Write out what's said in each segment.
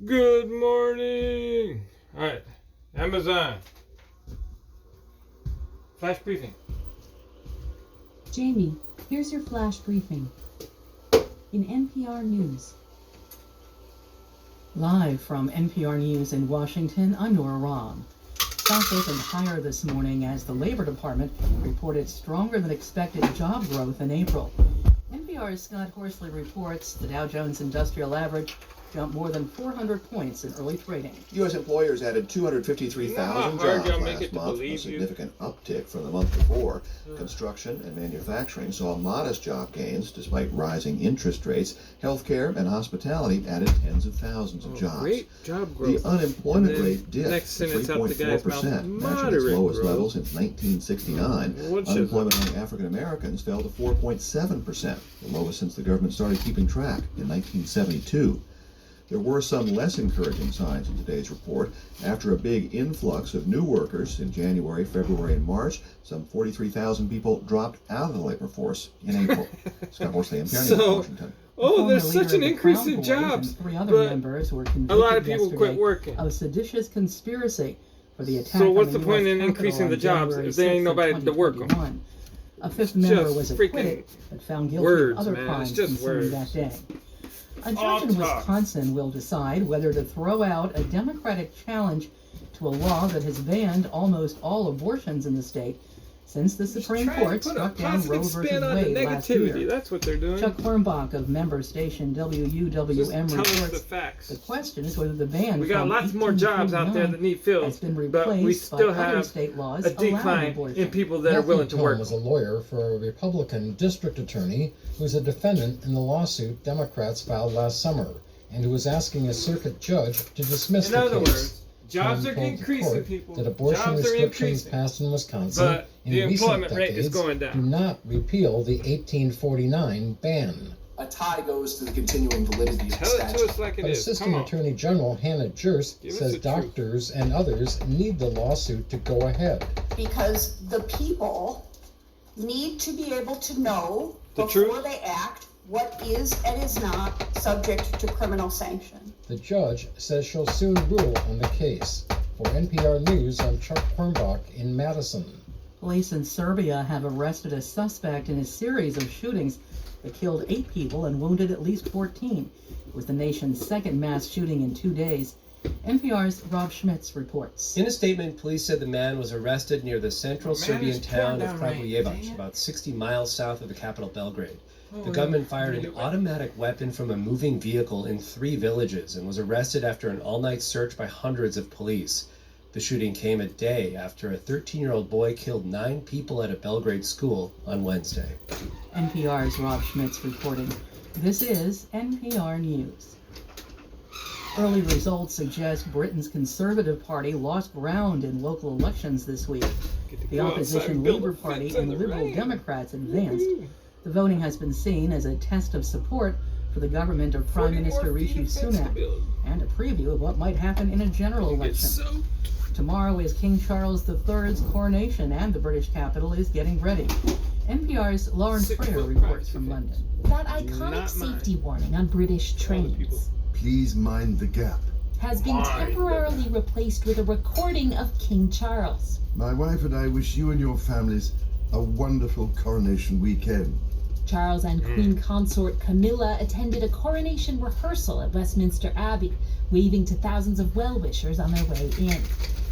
Good morning. All right, Amazon. Flash briefing. Jamie, here's your flash briefing. In NPR News. Live from NPR News in Washington, I'm Nora Rahm. Stocks opened higher this morning as the Labor Department reported stronger than expected job growth in April. NPR's Scott Horsley reports the Dow Jones Industrial Average jumped more than 400 points in early trading. U.S. employers added 253,000 jobs last month, a significant uptick from the month before. Construction and manufacturing saw modest job gains despite rising interest rates. Healthcare and hospitality added tens of thousands of jobs. Great job growth. The unemployment rate dipped to 3.4%, matching its lowest levels since 1969. Unemployment among African Americans fell to 4.7%, the lowest since the government started keeping track in 1972. There were some less encouraging signs in today's report. After a big influx of new workers in January, February, and March, some 43,000 people dropped out of the labor force in April. Scott Horsley, NPR News, Washington. Oh, there's such an increase in jobs. Three other members were convicted a lot of people quit working of seditious conspiracy for the attack. So what's the point in increasing the jobs if there ain't nobody to work them? A fifth member was acquitted, but found guilty of other crimes concerning that day. A judge in Wisconsin will decide whether to throw out a Democratic challenge to a law that has banned almost all abortions in the state since the Supreme Court struck down Roe v. Wade last year. That's what they're doing. Chuck Hornbach of member station WUWM reports the question is whether the ban we got lots more jobs out there that need filled, has been but we replaced still by other have state laws a decline allowing in people that are willing to work. was a lawyer for a Republican district attorney who's a defendant in the lawsuit Democrats filed last summer and who was asking a circuit judge to dismiss the case. In other words, jobs are increasing, people. That abortion restrictions passed in Wisconsin but the employment rate is going down. Do not repeal the 1849 ban. A tie goes to the continuing validity of the Tell it statute. to us like it But is. Assistant Attorney General Hannah Jerst says doctors and others need the lawsuit to go ahead. Because the people need to be able to know before they act what is and is not subject to criminal sanction. The judge says she'll soon rule on the case. For NPR News, I'm Chuck Hornbach in Madison. Police in Serbia have arrested a suspect in a series of shootings that killed 8 people and wounded at least 14. It was the nation's second mass shooting in 2 days. NPR's Rob Schmitz reports. In a statement, police said the man was arrested near the central Serbian town of Kragujevac, about 60 miles south of the capital Belgrade. The gunman fired an automatic weapon from a moving vehicle in 3 villages and was arrested after an all-night search by hundreds of police. The shooting came a day after a 13-year-old boy killed 9 people at a Belgrade school on Wednesday. NPR's Rob Schmitz reporting. This is NPR News. Early results suggest Britain's Conservative Party lost ground in local elections this week. The opposition Labour Party and Liberal Democrats advanced. The voting has been seen as a test of support for the government of Prime Minister Rishi Sunak and a preview of what might happen in a general election. Tomorrow is King Charles III's coronation and the British capital is getting ready. NPR's Lauren Freer reports from London. That iconic safety warning on British trains, please mind the gap, has been temporarily replaced with a recording of King Charles. My wife and I wish you and your families a wonderful coronation weekend. Charles and Queen Consort Camilla attended a coronation rehearsal at Westminster Abbey, waving to thousands of well-wishers on their way in.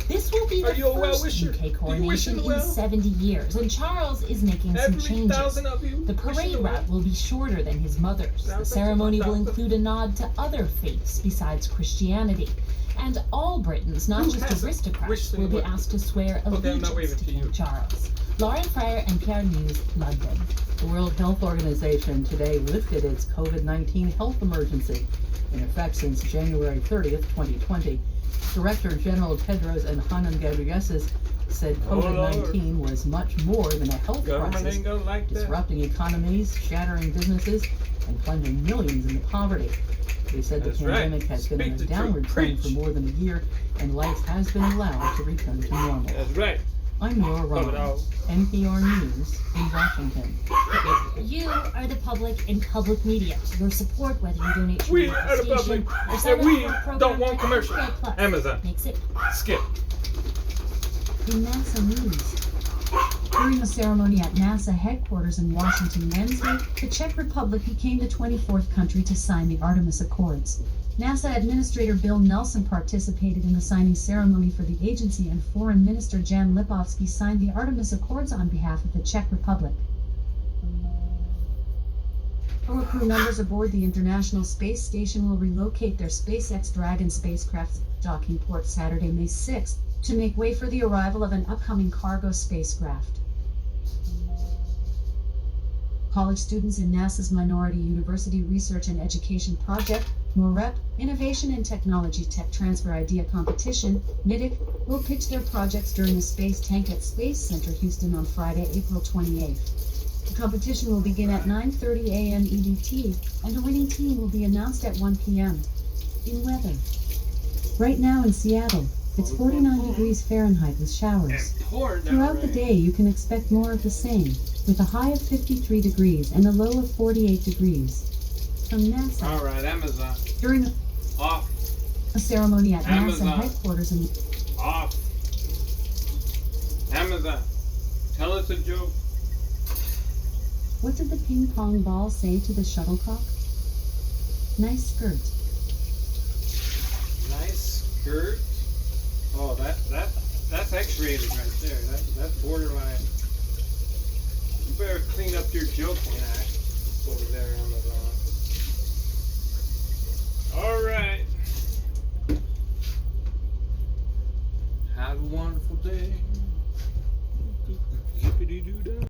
This will be the first UK coronation in 70 years, and Charles is making some changes. The parade route will be shorter than his mother's. The ceremony will include a nod to other faiths besides Christianity. And all Britons, not just aristocrats, will be asked to swear allegiance to King Charles. Lauren Fryer, NPR News, London. The World Health Organization today lifted its COVID-19 health emergency in effect since January 30th, 2020. Director General Tedros Adhanom Ghebreyesus said COVID-19 was much more than a health crisis, disrupting economies, shattering businesses, and plunging millions into poverty. He said the pandemic has been on a downward trend for more than a year, and life has been allowed to return to normal. That's right. I'm Nora Love it Ron, out. NPR News in Washington. You are the public and public media. Your support, whether you donate to We a are the station public, or sign and up we for a program don't want like commercials. Healthcare Plus, Amazon. makes it Skip. in NASA news. During a ceremony at NASA headquarters in Washington Wednesday, the Czech Republic became the 24th country to sign the Artemis Accords. NASA Administrator Bill Nelson participated in the signing ceremony for the agency, and Foreign Minister Jan Lipovsky signed the Artemis Accords on behalf of the Czech Republic. All crew members aboard the International Space Station will relocate their SpaceX Dragon spacecraft's docking port Saturday, May 6th, to make way for the arrival of an upcoming cargo spacecraft. College students in NASA's Minority University Research and Education Project, MOREP, Innovation and Technology Tech Transfer Idea Competition, MITIC, will pitch their projects during a space tank at Space Center Houston on Friday, April 28th. The competition will begin at 9:30 a.m. EDT, and the winning team will be announced at 1 p.m. In weather. Right now in Seattle, it's 49 degrees Fahrenheit with showers. Throughout the day, you can expect more of the same, with a high of 53 degrees and a low of 48 degrees. From NASA. All right, Amazon. During Off. a ceremony at Amazon. NASA headquarters in Off. Amazon. Tell us a joke. What did the ping pong ball say to the shuttlecock? Nice skirt. Nice skirt. Oh, that's X-rated right there. That's borderline. You better clean up your joking act.